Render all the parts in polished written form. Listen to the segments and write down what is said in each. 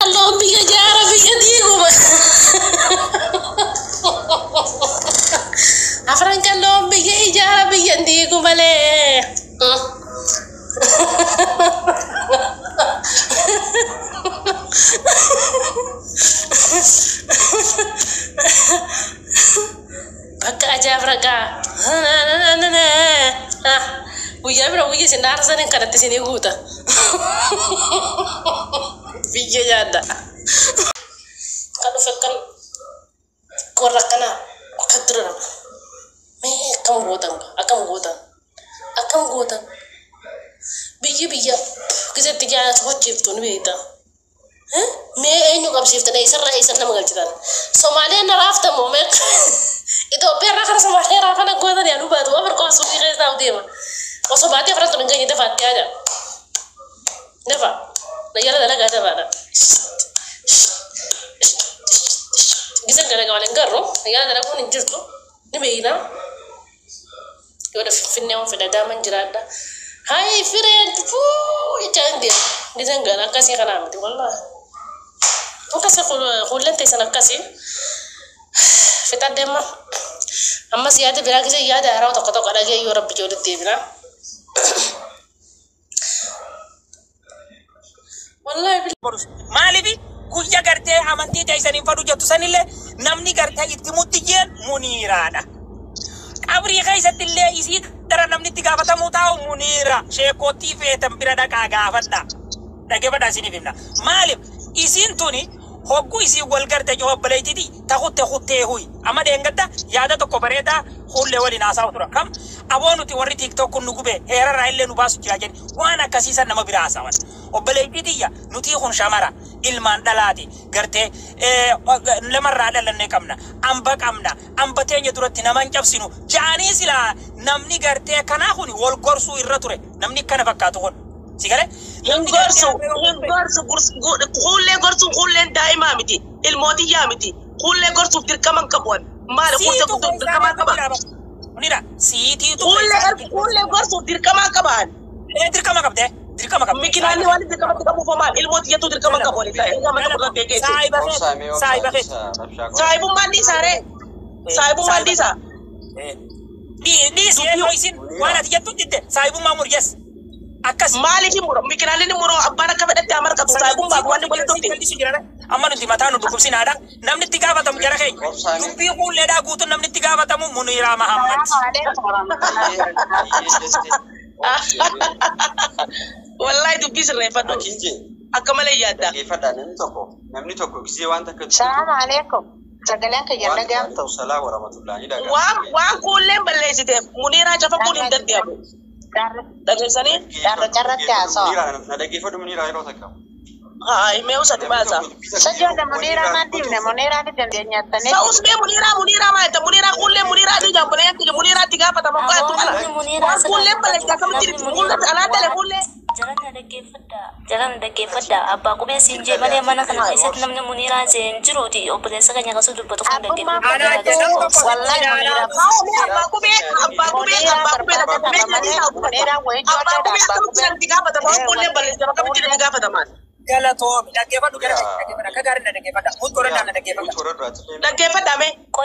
اللهم بيا جارة بيا ديكم أفرنك اللهم بيا جارة بيا ديكم بلي بكا أجاب ركا ويا برا ويا سنار سنين كانت تسيني غوتا بيجي جادا كانوا فكر كوركنا وكترنا ما كم غوتا بيجي كذا تجاه هو شفتون بيتا ما إنه قبل شفتنا يسرنا ما قلت ذا سومالي أنا رافته مومك إذا بيرنا خلاص سومالي رافنا قوة يا نوبات وأفرقوا سوي غير ناوديما وسومالي أفرقوا نجاني دفعت يا دفع نجلا ده لقى دفعنا جزء كنا قاعدين نقرأ يا ده لقون نجرتو نبينا يودا في النوم في الدام نجرادا هاي فريند فو يجاندي جزء كنا كاسي خنا متي والله وكاسي خلنا تيسنا كاسي في تدم أما سيادة بلا كذا يادا هراو تقطع على جاي يورب بجود الدبنا والله مالبي كويا قرتي أمانتي جايسني فرو جاتو سنيله نمني قرتي يتموتيجين منيرانا أبري غايسة اللي يسيد ترى نمني تجابة موتاو منيرا شيكوتي في تمبرنا كعافنا دعوة سيني فينا مالب يسين توني هوكو يسي والقرتي جواب بلايتي دي تاخد هوي أما دينغدا يادا تو كبريدا خول لولي ناسا وترا كم أبونو توري تيك توك نوكوبه هيرا رايله نباسو جاجن وانا كسيسا نما براسا وان وبلايتي دي يا نوتي خون شامارا ilman dalati garte lemarra dalanne kamna ambak amna ambatenya duratti naman cabsinu jaani sila namni garte kana khuni wol gorsu irrature namni kana fakkaatu hon sigale gorsu khulle daima miti ilmoti yamiti khulle gorsu dirkaman kabwan mala khulle dirkaman kaban munira siti to khulle gorsu dirkaman kaban dirkaman kabde مكناني والد كمان تكمل فمان الموت يتودر كمان كبولي إذا ما نقدر بيجي سايبو ماندي سارة سايبو ماندي سا دي سيرويسين وانا تيجي تودي سايبو مامور يس أكاس مالي في مرو مكناني مرو أبانا كمان تامر كتو سايبو ما بواني بولي تودي أما نتي ماتانو دكتور نادا نمني تيجا بتامو جرا كي نبي يقول لدا قوتو نمني تيجا بتامو منيرا محمد والله تبيس الرفض أكمل يادا كيف هذا نمني توكو كذي وانت كده السلام عليكم سجلان كجنة جام السلام ورحمة الله وان كلهم بلشت منيرة جفا كلهم تدي أبو دكتورني دار كاسو ندا كيف هذا منيرة هيرو تكلم هاي ما وصلت بازا سجل منيرة ما تيجي منيرة دي جنة تاني سأوس منيرة ما أنت منيرة كلهم منيرة دي جنب بليان كل منيرة تيجا بتامو كاتو وان كلهم بلشت كم تيجي كلهم أنا تلفون jalan dake fada abba ko be sinje male mana kana iset namne munira sen jiroti o bele saka nyaka sudu boto ko dake wallahi munira abba ko be munira wo jota da abba ko be tiga bata ba ko le bale jaba kam tiga tiga bata man gala to dake fadu gala ka garin da dake fada mun koran da dake fada me ko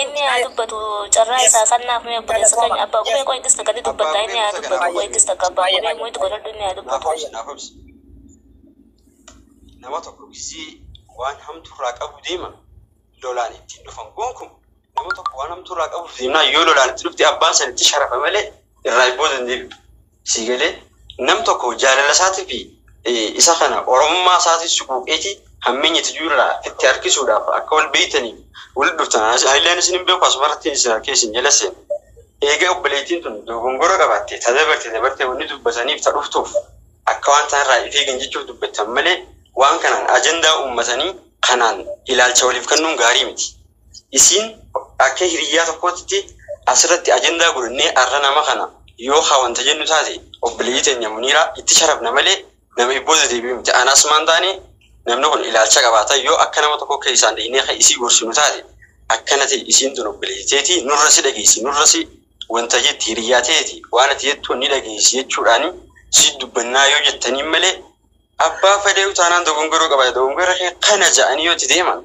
inni adu boto charra sa sanna me bele saka abba ko be ko igista kadi dubata inni adu boto ko igista ka ba ko mo to ko dunya adu boto nama tokko gisii waan hamtu irraa qabu deema lolaan ittiin dhufan gonkum nama tokko waan hamtu irraa qabu deemnaa yoo lolaan itti dhufte abbaan san itti sharafa malee irraa booda hin deebi'u sii galee nam tokko jaalala isaatii fi isa kana oromummaa isaatii suquuqeeti hammeenya itti irraa itti harkisuudhaaf akka wal beeytaniif wal dhuftan haayilaan isin hin beeku asumarratti isa keessin jala seenu eega obboleettiin tun dogongora qabaatte dabartee wanni dubbataniif ta dhuftuuf akka waan ta'arraa ifee ganjechuuf dubbatan malee waan kanaan ajandaa uummatanii kanaan ilaalcha waliif kennuun gaarii miti. Isiin akka hiriyyaa tokkotti asirratti ajandaa godhannee arra nama kana yoo hawwanta jennu taate obboleettii teenya Muniiraa itti sharafna malee nama booda deebi'u miti. Anaas maan taane namni kun ilaalcha qabaata yoo akka nama tokko keessaan dhiinee kan isii gorsinu taate akkana ta'e isiin tun obboleetteeti nurra si dhageessi nurra si wanta jetti hiriyyaa ta'eeti waan ati jettu ni dhageessi jechuudhaani si dubbannaa yoo jettanii malee أبا فديو تانان دونغورو كبا دونغورو كنا جاني يوتي ديما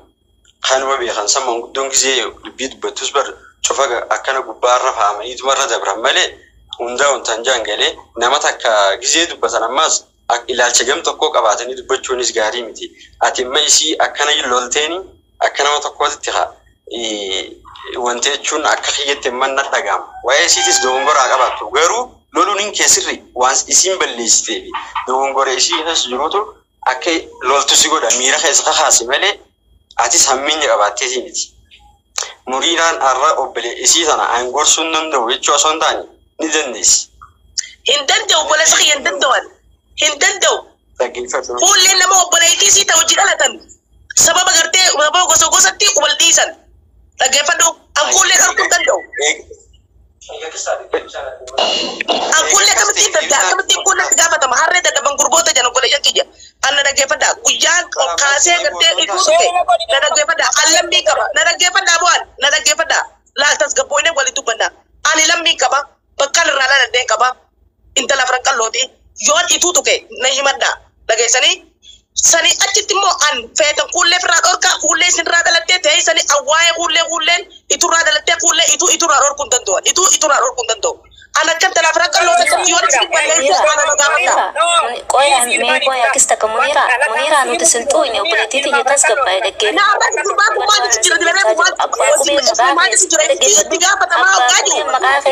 كانوا بيخان سما دونك زي بيت بتوسبر شوفا أكنا كبار فهم يتمرر دبر ملء وندا ونتنجان قالي نمتك جزيد بس أنا ماس إلى الشجم تكوك أبعتني تبتشونيس قاري متي أتم يسي أكنا يلولتني أكنا ما تقول تها وانتشون أكخية تمنا تجام ويسيتس دونغورو أكبر تغيرو لولونين كسري وانس اسم بالليستي دونغورو يسي هس جروتو أكي لول تسيقو دميرة خيس خاص ملء أتيس همين أبعتي متي مريران أرى أبلي إسي ثنا أنغور سنن دو ويتشو سنداني ندندس هندندو ولا سخي هندندو قول لنا ما أبلي سي توجد على تن سبب غرتي وما غوسوغوساتي وبلديسن لكن فدو أقول لك أركض دندو أقول لك كم تيجي كم تيجي كنا تجا فتح مهارة تجا بنقربوت تجا نقول لك كذا أنا نجى فتح كujang كاسة غرتي إتوسك أنا نجى فتح ألم بيكابا أنا نجى فتح بوان أنا نجى فتح لا تسقبوني ولا تبنا أنا لم بيكابا بكال رالا ندين كابا إنت لا فرنك لودي يون إتو توكي نهي مدا لكن sani acitimo an feta kulle fra orka kulle sin rada la tete sani awaye kulle itu rada la tete kulle itu rada kuntanto itu rada kuntanto ana kan tala fra kallo ta yon sin balle koya me koya kista ka munira no tisentu ne operati ti jetas ka pai de ke na ba ku ba ku ma ti jira de ba ma ti jira ti diga pata ma gaju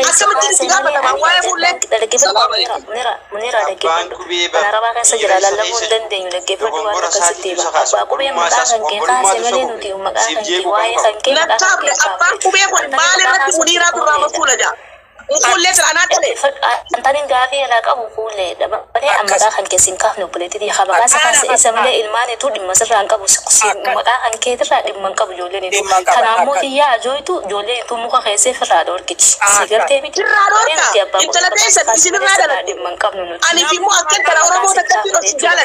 asam ti diga pata ma waye kulle de ke munira de ke ana raba ka sajira la mun den de ne ke wala kasitiba apa ko be magakan ke ka semele nuti magakan ki waye kan ke apa ko be ko male ratti munira to rama kulaja ukulle tranatale antanin gafi la ka ukulle da ba ne amma kan ke sin ka no politi di khaba ka sa se semele ilmane to dim masar ran ka bu sin magakan ke tra dim man ka bu jole ne kana mo ti ya joy tu jole tu mu ka khese fra dor ki sigarte mi ti intala pesa sin rada dim man ka no ani bi mo akan tara ora mo ta kiro sijala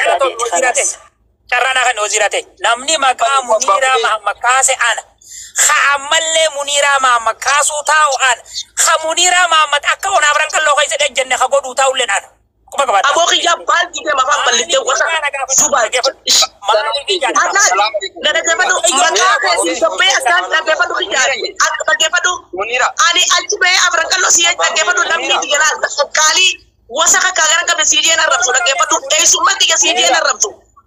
karena kan wazirate namni maka munira makase ana khamalle munira ma makasu taw an khamunira ma mat akawna abran kallo kay se dejenne khagodu tawlen ana kuma ka abo khiya bal di ma fa balite wasa suba na daga fadu maka si sobe asan daga fadu khiya daga fadu munira ani altibe abran kallo si daga fadu namni digala kali wasa ka kagaran ka besidian arab daga fadu ay summa diga sidian arab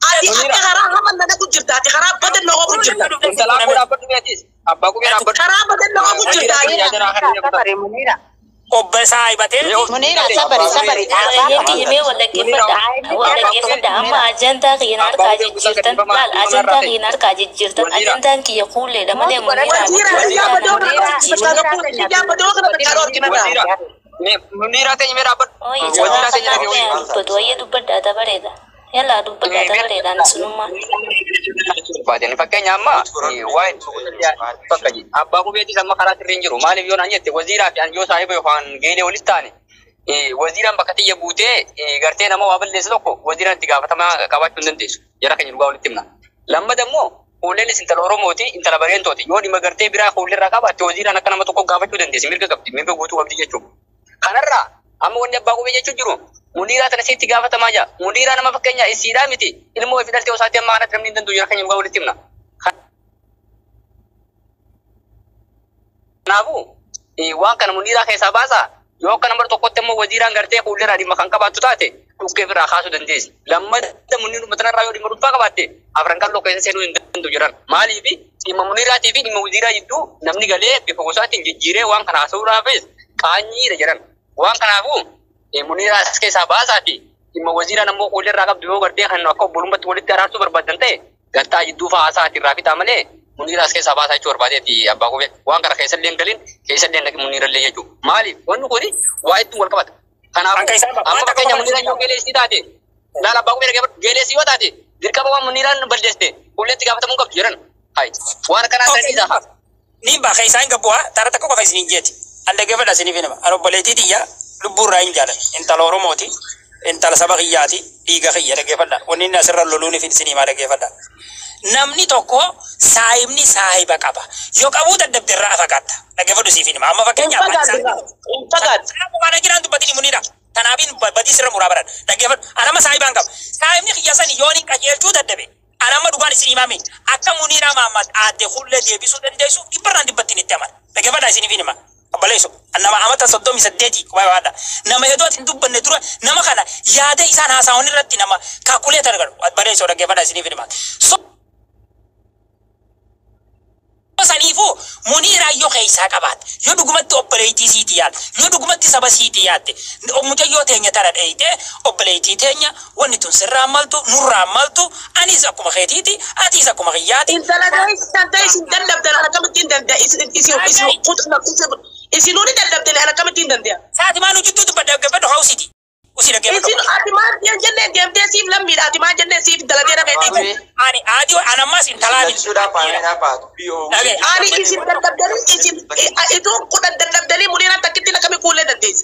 adi ati khara haman na ku jirta ati khara badan no ku jirta intala ko dapat metis abba ko dapat khara badan no ku jirta sabari munira obesai bate munira sabari yake me wala ke fada amma ajanta kinar ka jirtan lal ajanta kinar ka jirtan ajantan ki yaqule da mane munira te mera bat wazira te mera to ye dubada da bareda yalla dubada da bareda nasunuma badan fakanya amma wai fakaji abba ko beti sama kara rinjiru mali yo nanye te wazira fi an yo sahibi fan gele walistani waziran bakati yabute garte nama wabal lesoko waziran tiga fatama kawatu ndendes yara kan ruga walitimna lamma dammo ulele sintal oromoti intala barentoti yoni magarte bira khulil raqaba to waziran kana mato ko gawatu ndendes mirga gabti mirga gotu wabdi jechu kanarra amma wonde abba ko be jechu jiru munira tan siti gafa tamaja munira nama fakanya isira miti ilmu fidalte osati amana tramni ndendu yara kan ruga walitimna nabu waan kana munira keessa baasa yoo kana mar tokkotti immoo waziiraan gartee fuuldura dhimma kan qabaattu taate dhukkee biraa kaasuu dandeessi lammadda muniru matanarraa yoo dhimma dhuunfaa qabaatte afran kalloo keessa seenuu hin dandu jiran maaliifi dhimma muniraatii fi dhimma waziiraa jidduu namni galee bifa gosaatiin jijjiiree waan kana haasa'uudhaafis qaanyiidha jiran waan kanaafuu muniraa as keessaa baasaati dhimma waziiraan ammoo fuuldurraa qabdu yoo gartee kan akka obbolummatti walitti araarsuu barbaadan ta'e gartaa jidduu fa'aa isaatiin raafitaa malee munira as keessa baasaa jechuu barbaadee abbaa qubee waan kana keessa illee galin keessa illee naqi munira illee jechuu maaliif wanni kuni waa ittiin wal qabata kanaafuu amma fakkeenya munira yoo geeleessii taate laala abbaa qubee geeleessii yoo taate dirqama waan muniraan balleessite fuulleetti gaafatamuu qabdu jedhan hayi waan kanaa saniidha ni ba keessa hin gabbaa taara takka qofa isin jeeti aldagee fedha isiniif nama arobboleetii xiyya lubbuurraa hin jaalan intala oromooti intala saba kiyyaati dhiiga kiyya dhageeffadha wanni inni asirra loluun fi isinii maa dhageeffadha namni tokko saayibni saayiba qaba yoo qabuu dadhabderraa fagaata dhageeffadhu siif nama amma fakkeenyaaf mana jiraan dubbatini munira تنابين بدي سر مرابرة دقيقة أنا ما سايبان كم سايبني خياسني يوني كجيل جودة دبي أنا ما دوغان سينما مين أكا منيرة محمد أدي خلة دي بيسو دندسو دبران دبتين التمر دقيقة دا سيني فينما أبليسو أنا ما عملت صدومي سدتي كوي وادا نما يدوت ندوب بندرو نما خلا ياده إنسان هاساوني رتي نما كاكولي ترغر أبليسو دقيقة دا سيني فينما sanifu munira yo keisa kabat yo dugumatti operaiti sitiyat yo dugumatti saba sitiyat muja yo tenya tara deite operaiti tenya woni tun sirra maltu nurra maltu anisa kuma khetiti atisa kuma khiyati intala dai santai sin dalab dal ana kamatin dal isi qutna isi nuni dalab dal ana kamatin dal dia saati manu jittu badda gabado hausiti usira gabado isi atimar yang jenne gemte sim lambi atimar jenne sif daladera beti ani adio ana mas intalabi sudah panen apa bio ani isi dalab dal isi itu kuda dalab dal munira takitina kami kule dadis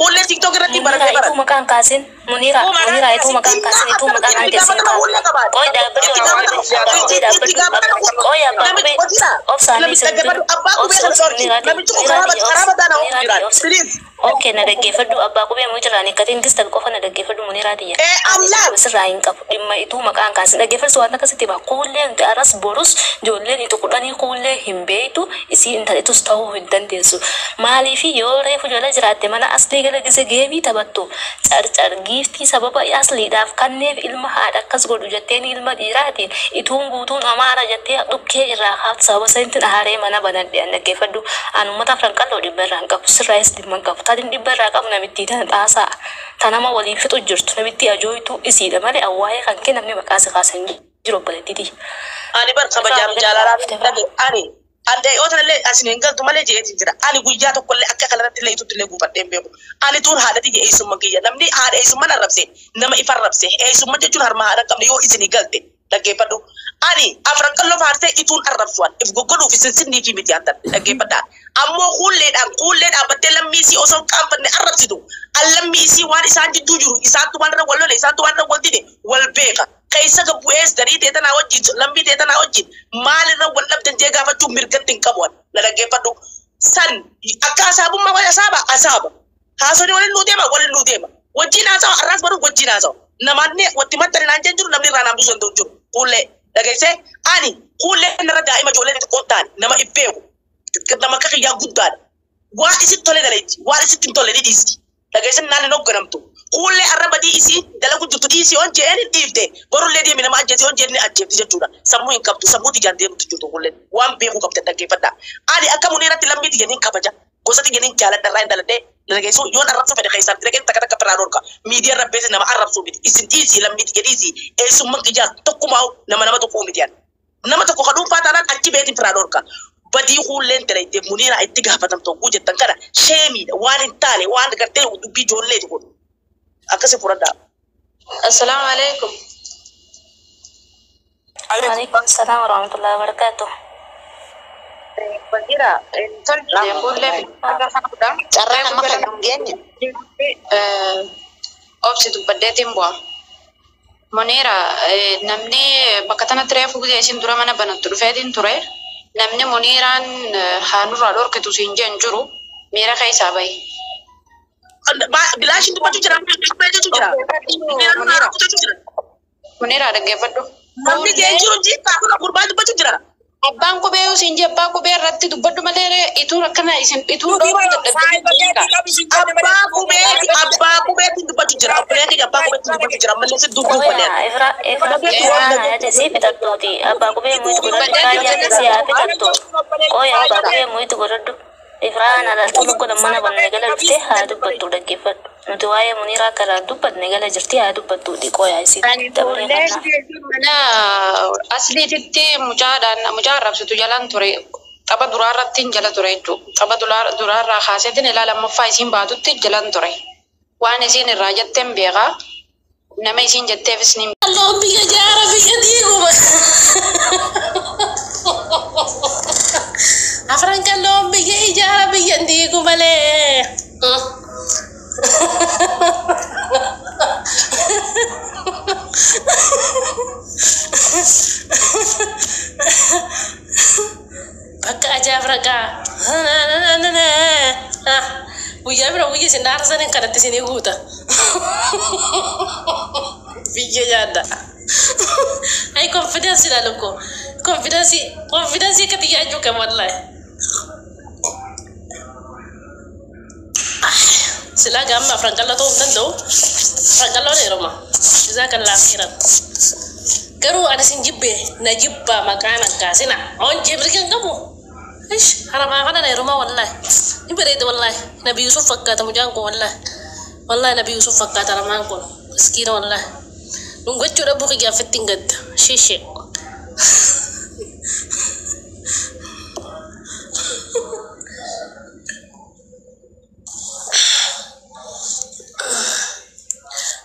kule tiktok rati barang itu makan kasin munira itu makan kasin itu makan aja sih oh dah betul oh ya opsani sebentar oke nada gefadu abba ko be mo tirani katin distal ko fana da gefadu munira diya Allah sirain ka dimma itu makan kasin da gefar suwata kasiti ba kulle da aras borus jolle ni to kudani kulle himbe itu isi inta itu stawu hindan desu mali fi yore fu jola jirate mana asli gala gise gebi tabattu char gifti sababa asli daf kanne ilma hada kas godu jatteni ilma dirati itungutun amara jatte dukke ira hat sababa sentin hare mana banan de anna gefadu anu mata frankallo di berangka srais di mangka tadin di berangka namitti tan asa tanama wali fitu jirtu namitti ajoitu isi da male awaye kan kenamne makasa kasan jiro baletiti ani bar sama jam jalara ani ande otra le asinin gal tumale je tijira ani gujja to kolle akka kala tille itu tille gu badde bebo ani tur hada tije e summa giya namni hada e summa rabse nama ifar rabse e summa je har ma hada kam yo isini galte dagge padu ani afran kallo farte itun arabswan if gogodu fi sinni fi mitianta dagge pada ammo kulle da badde lammi si o son kampanne arabsidu allammi si wani sanji dujuru isatu wanra wallo le isatu wanra goldide wal beka kaisa ga bues dari te tana wajji lambi te tana wajji mal na wallab tan je gafa tu mirgatin kabon la dagge padu san aka sabun ma waya saba asaba ha so ne wani ludema wajji na sa arras baru wajji na sa namanne watti matare nan janjuru namni rana buson do jur kulle dagge se ani kulle na rada ima jole te kontani nama ibeku nama ka ya guddan wa isi tole dalati wa isi tin tole disi dagge se nan no ganamtu kulle araba di isi dala ku juttu isi on jeni difte boru ledi mi nama ajeti on jeni ajeti jetuda samu en kaptu samu ti jande mutu juttu kulle wan be ku kapta dagge fada ali akamu ni ratti lambi ti jeni kabaja ko sati jeni jala darra dalade dagge so yon arab so fede khaisar dagge takata kaprador ka media rabbe se nama arab so bit isi isi lambi ti jeni isi e summa ki ja tokkuma nama to ko mi dian nama to ko kadum fata nan akki be ti prador ka badi hullen tere de munira ay tiga fatam to kuje tankara shemi wani tale wani garte du bi jolle ko akase purada assalamu alaikum alaikum assalam warahmatullahi wabarakatuh Bandira enton de bulle aga hakuda carra maka ngenya opsi tu badde timbo monera namni bakatana trefu guje sin dura mana banatu fedin ture namni moniran hanu rador ke tu sinjen juru mera kai sabai bilashi tu baju jira baju tu jira monera ada gefado namni genjuru ji ka ko kurban baju jira abang ko beu sinje abba ko be ratti du baddu malere itu rakana isin itu do abba ko be tu baju jira apre ke abba ko be tu baju jira malle se du ko le ifra ya de si pitatto di abba ko be muito gordo ya de si pitatto oh ya abba ko be muito gordo ifra na la tu ko mana banne gala te ha du pattu da gifat nutu waye munira kara du badne gala jirti ha du pattu di ko ya si mana asli titti mujarrab situ jalan ture taba duraratin jala ture itu taba durara khasetin ila lamma faisin badutti jalan ture wan isin rajatem bega nama isin jatte fisnim Allah biya jara biya digo afran kallo biya jara biya digo bale Baka aja Afrika ويا برا ويا سنار سنين كانت تسيني غوتا فيجي جادا أي confidence لا لكو confidence كتيجي أجوك والله sila gamma frankalla to dando frankalla ne roma jazakallahu khairan garu ada sin jibbe na jibba makana kasina on jibrikan kamu ish harama kana ne roma wallahi ibere de wallahi nabi yusuf fakata mujanko wallahi nabi yusuf fakata ramanko miskina wallahi ngoccio da buki ga fettingad shishe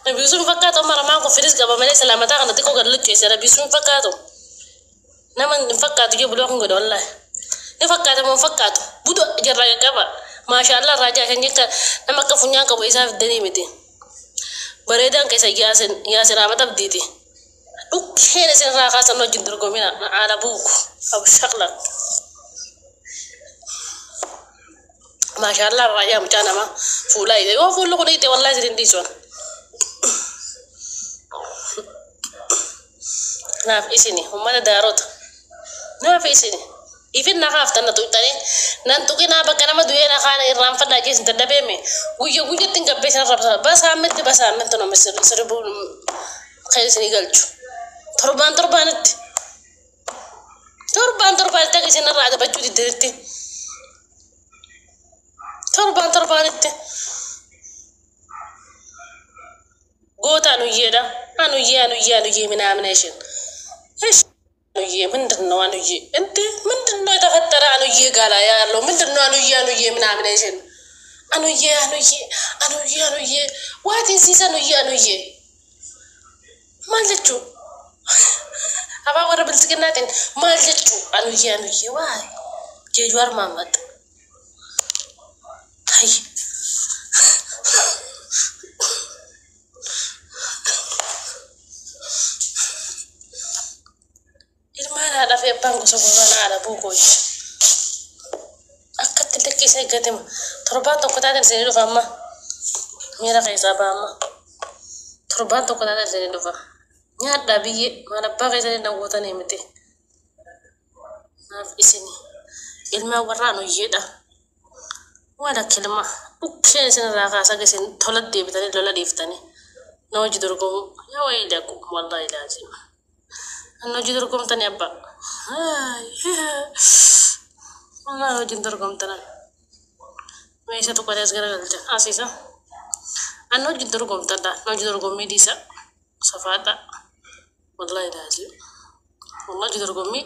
Nabi Yusuf fakkato mara mango firis gaba male salamata kana tiko ga lucce sai Nabi Yusuf fakkato naman fakkato je bulo ngodo wallahi e fakkato mo fakkato budo jarra gaba masha Allah raja kan jikka nama ka funya ka boisa dani miti baredan kai sai yasin amata bditi duk hele sen ra khasan no jindur go mina ala buku abu shakla masha Allah raja mutana ma fulai de o fulu ko dite wallahi sirin diswan naaf isini umana darot naaf isini ifin na khafta na tutani nan tukina bakana ma duena khana iram fada jis tadabe me guyo tinga besa rabsa basa amit no mesir serbu khair sini galchu turban ta kisina raada bajudi dirti turban itti gota anu ye mina amnation ايش نويه من دنو انو يه انت من دنو تفتر انو يه قال يا الله من دنو انو يه من عاملين انو يه وادي سيس انو يه ما لجو ابا ورا بلسكناتين ما لجو انو يه واي جوار محمد هاي هذا في بانكو سبحان على بوكوي أكتر لك شيء قديم تربان تقطع سنين فما ميرا قيسا فما تربان تقطع سنين فما نيار دابي ما نبغي سنين نقطة نيمتي ناف إسني الماء ورانو يدا ولا كلمة وكشين سنين راقا ساقسين تولد دي بتاني لولا ديفتاني نوجد ركم يا ويلكم والله لازم أنا جدركم تاني أبا أنا جدركم تاني ما يساتو كده أسكار قلت أسيسا أنا جدركم تاني أنا جدركم ميديسا صفاتا والله لازم والله جدركم مي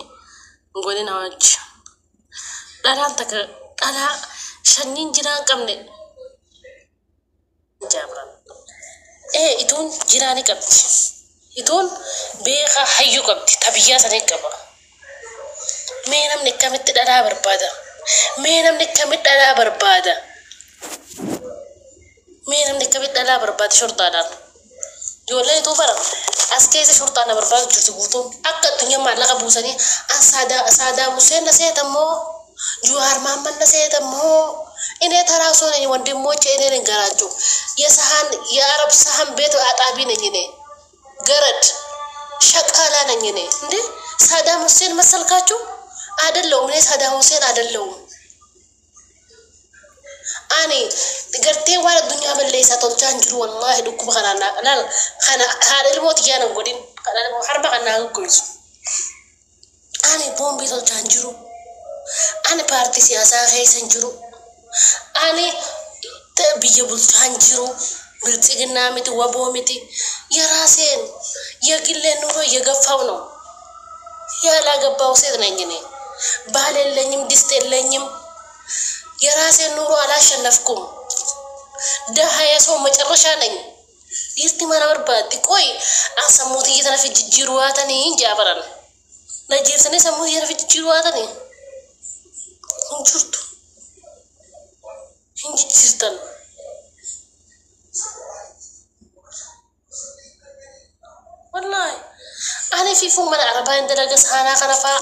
نقولي نواج لا أنتك أنا شنين جيران كمني جابران إتون جيراني كبتي يتون بيخا حيو قبدي تبيا سنة قبا مينام نكمت دادا بربادا مينام نكمت دادا بربادا شرطة دان جولي تو برا أسكيز شرطة أنا بربادا جرت قوتون أكا الدنيا مالك بوساني أسادا مسين نسيتمو جوهر محمد نسيتمو إني تراسون إني وندي موچ إني نغراجو يا رب سهم بيتو أتابي نجيني ገረድ ሸቃላ ነኝ እኔ እንዴ ሳዳም ሁሴን መሰልካችሁ አይደለም እኔ ሳዳም ሁሴን አይደለም አኔ ገርቴ ዋለ ዱንያ በለይሳ ተልቻን ጅሩ والله ድኩ በخናና አላል خنا ሀደል ሞት ያነ ጎዲን ቀላል ሐርባ ቀና ጎይሱ አኔ ቦምቢ ተልቻን ጅሩ አኔ ፓርቲ ሲያሳ ኸይሰን ጅሩ አኔ ተብየ ቡልቻን ጅሩ ብልጽግና ምት ወቦ ምት የራሴን የግሌ ኑሮ የገፋው ነው ያላገባው ሴት ነኝ እኔ ባል የለኝም ድስት የለኝም የራሴን ኑሮ አላሸነፍኩም ደሃ የሰው መጨረሻ ነኝ ይርቲ ማናበር ባቲ ቆይ አሰሙት እየተነፈጅ ጅሩዋተኒ እንጃበራን ለጂርተኔ ሰሙት እየተነፈጅ ጅሩዋተኒ እንጁርቱ እንጅርተን والله أنا في فوق من العربين دلقة سانا خنفا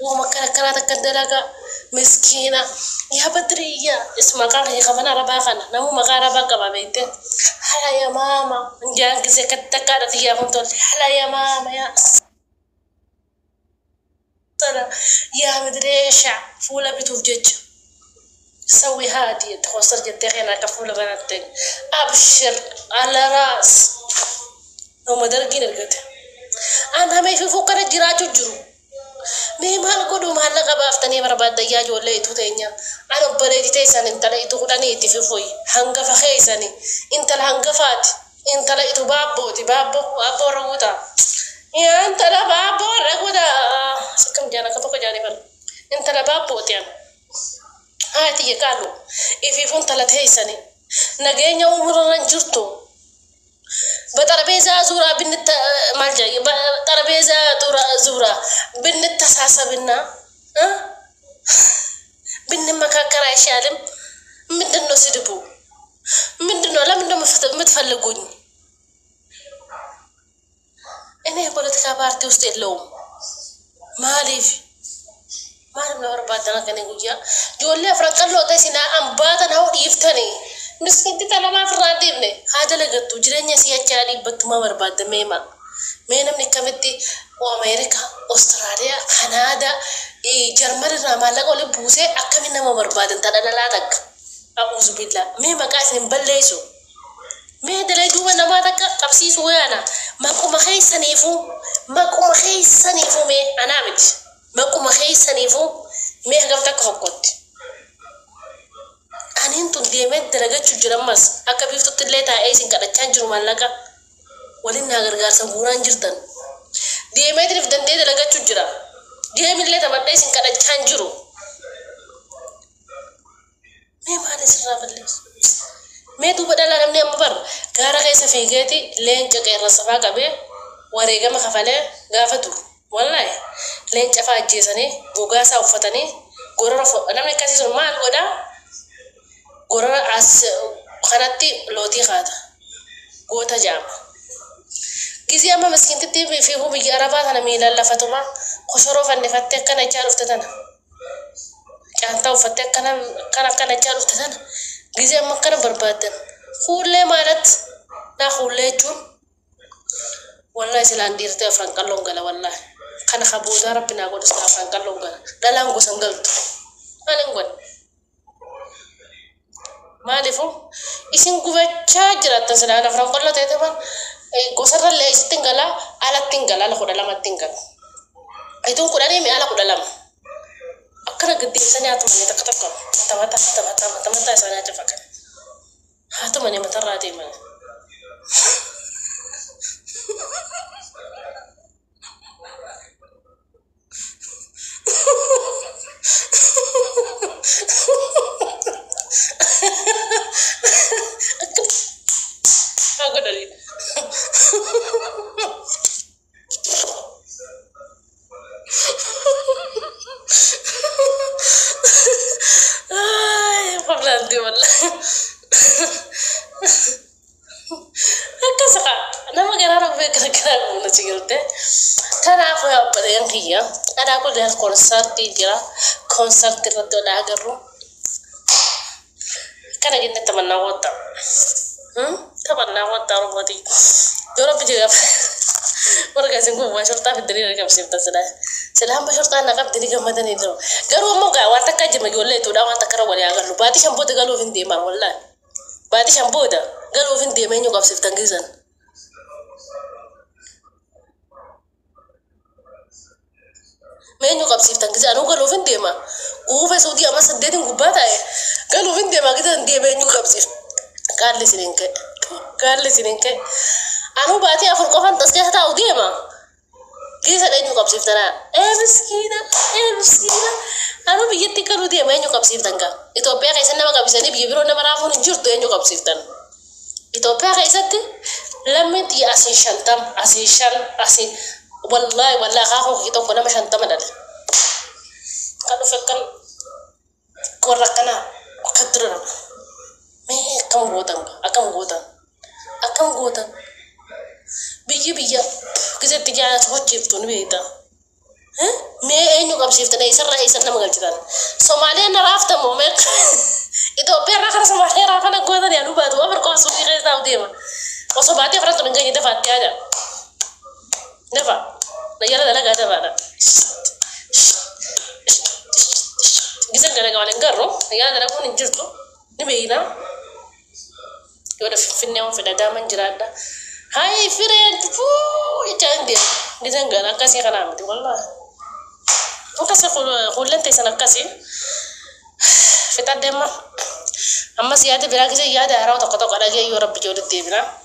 ومكان كراتك الدلقة مسكينة يا بدرية اسمها قال هي خبنا رباخنا نمو مقا رباقة ما بيتين هلا يا ماما نجانك زي كتكارة يا مطول هلا يا ماما يا صلا يا مدري ايش فولا بتوجج سوي هادي تخسر جدتين كفولا بناتين ابشر على راس هم درجين القد انا ما في فوق الجراج الجرو مي مال قدو مال لقى بافتني برباد دجاج ولا يتوتينيا انا بريدي تيسان انت لا يتوقدني تفيفوي هنگا فخيساني انت الهنگفات انت لا يتبابو بابو روتا يا انت لا بابو رغودا سكم جانا كتوك جاني بل انت لا بابو تيان هاتي قالوا يفيفون تلا تيساني نغينيا عمر رنجرتو بترابيزا زورا بنت مالجا ترابيزا زورا بنت تساسبنا ها بن مكاكرا يشالم مندنو سيدبو مندنو لا مندنو متفلقوني انا بوليتيكا بارتي وسط اللوم ماليف مالم نور بادنا كان يقول جولي فرنقلو تيسنا ام بادنا هو يفتني مسكين تلا ما فراديني هذا لقيت جرينيا سياچاري بكما برباد ميما مينم نكمتي وامريكا استراليا كندا جرمن رامالا قول بوسه اكمنا ما برباد تدللاتك اعوذ بالله ميما قاسم بليسو مي دلي دوما نماتك قبسيسو انا ماكو مخي سنيفو مي انا مت ماكو مخي سنيفو مي غفتك حقوت أنين تنديمت درجة جرمس أكبر في تطلعت عايزين كذا تانجر مالك ولين ناقر سبوران جرتن ديمت اللي في دندي درجة جرا ديمت اللي تبغى عايزين كذا تانجرو ما نسرنا بالله ما تو بدل أنا مني أمبر كارا كيس في جيتي لين جاك الرصفة كبير وريجا ما خفله غافتو والله لين جفا جيسني بوغاسا وفتني غورا أنا مني كاسي سلمان غدا غورا أس خناتي لوتي خاطر غوتا جام كذي أما مسكين تبي في هو بيجي أربعة أنا ميلا لا فتوما خسروا فني فتك كنا يجار فتنا كان تاو فتك كنا يجار فتنا كذي أما كنا بربادن خولة مالت لا خولة جون والله سلان ديرت أفران كلون قلا والله كنا خبوزا ربنا قد سلان أفران كلون قلا دلهم قسنجلت أنا نقول ما لفو إسين قوة شاجرة تسلان أفران كلون تيتمان gosarra le istingala ala tingala ala kudala matingal itu kudani me ala kudala akara gede sanya atu mane takataka mata sanya tafakan hatu mane matarra de man aku dari ay pablanti wala akasaka nama garara be kara muna chigilte tana ko abade yankiya ada ko der concert raddo la garro kana ginne tamanna wata tamanna wata roboti dora bijiga ورجع سنقول ما شرطة في الدنيا رجع بسيبتا سلام بشرطة أنا قبل دنيا ما تاني ده قالوا موقع واتك كجم يقول لي تودا واتك كرا ولا قالوا بعدي شامبو ده قالوا فين ديما والله بعدي شامبو ده قالوا فين ديما ينقب سيبتا جيزن ما ينقب سيبتا جيزن أنا قالوا فين ديما وفي سعودية ما سديتين قبادة قالوا فين ديما كده ديما ينقب سيبتا قال لي سنينك أنا بعدي أفرق أفهم تسكيه تاو ديما كيس ada nyukap siftana مسكينة أنا بيجي كانوا ديما nyukap siftanga itu apa kayak sana nggak bisa nih biar orang marafon jujur tuh nyukap siftan itu apa kayak satu lamit ya asin shantam asin wallahi aku kita pernah shantam ada kalau fakkan korakana kadrona me akam godang بيجي كذا تجي على تحط جبتون بيتا ها ما إنه قبسيفتنا يسر رئيسنا مقلتنا سوماليا نرافت مومك إثيوبيا راح سوماليا راح أنا قوة يا نوبات وأمريكا سوري غير داوديما وصوباتي فرنت من جاي دفعت هذا دفع لا يلا لا قاعد دفع جزء كنا قاعدين نقرّو يا أنا أقول نجرتو نبينا يودا في النوم في دامن جرادا هاي فريند فو يجاندي جزء كنا كاسي خنامتي والله وكاسي خلنا تيسنا كاسي في تدمر أما سيادة بلاك زي يادة هراو تقطع على جاي يورب بجود الدبنا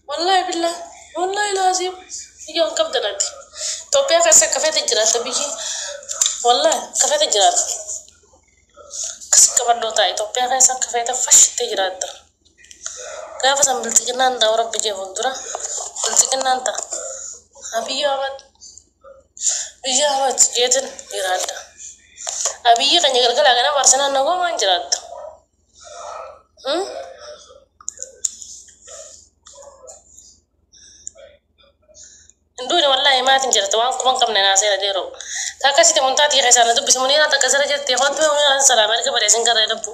والله بالله والله لازم يوم كم دناتي توبيا كاسة كفاية الجرات بيجي والله كفاية الجرات كاسة كبر دوتاي توبيا كاسة كفاية فش تجرات كيف سامبل تجنان دا ورب بيجي فندرا تجنان تا أبي يوامد جيتن جرات أبي كان يقول كلا كنا برسنا نقوم عن جرات Nduri wallahi ma tin jirta wan kuma kam na sai da dero ta kasi ta mun ta ti kai sana dubbi mun ina ta kasar jirta hon pe mun salama ka bare sin kare da bu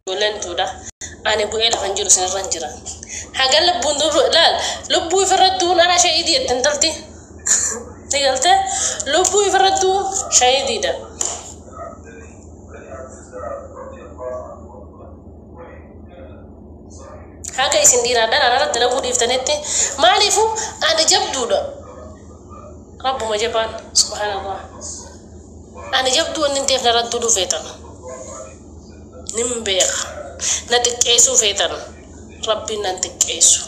dolen tuda ane bu ela fanjuru sin ranjira hagal bundu lal lubbu faradun ana shayidi tantalti tigalta lubbu faradun shayidi da هاكا يسندينا دانا نرد لابو ديفتنتي مالفو أنا جبدودا رب ما جبان سبحان الله أنا جبدو أن نتيف نردو فيتن نمبيخ نتكيسو فيتن ربي نتكيسو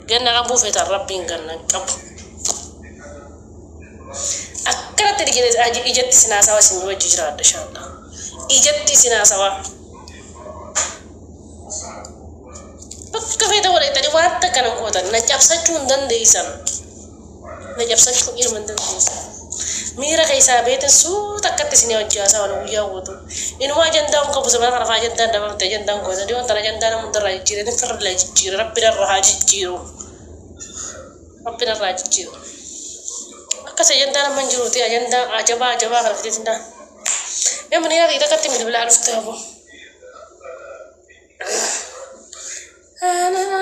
جنة أبو فيتن ربي جنة أبو أكرت تريجي إجت سناسوا سنوى جراد إن شاء الله إجت سناسوا كفاية ولا تاني وارد كانوا قوتا نجاب سجون دن ديسان نجاب سجون إير من دن ديسان ميرا كيسا بيتن سو تكت سني وجاسا ولا ويا وتو إنه ما جندام كبو زمان كرفا جندام دبام تجندام قوتا ديوان ترى جندام من دراج جيرو نفر لا جيرو ربنا الرهاج جيرو ربنا الرهاج جيرو أكاسا جندام من جيرو تي جندام عجبا كرفتي تندا يا من يا إذا كنت من بلا عرفت أبو أنا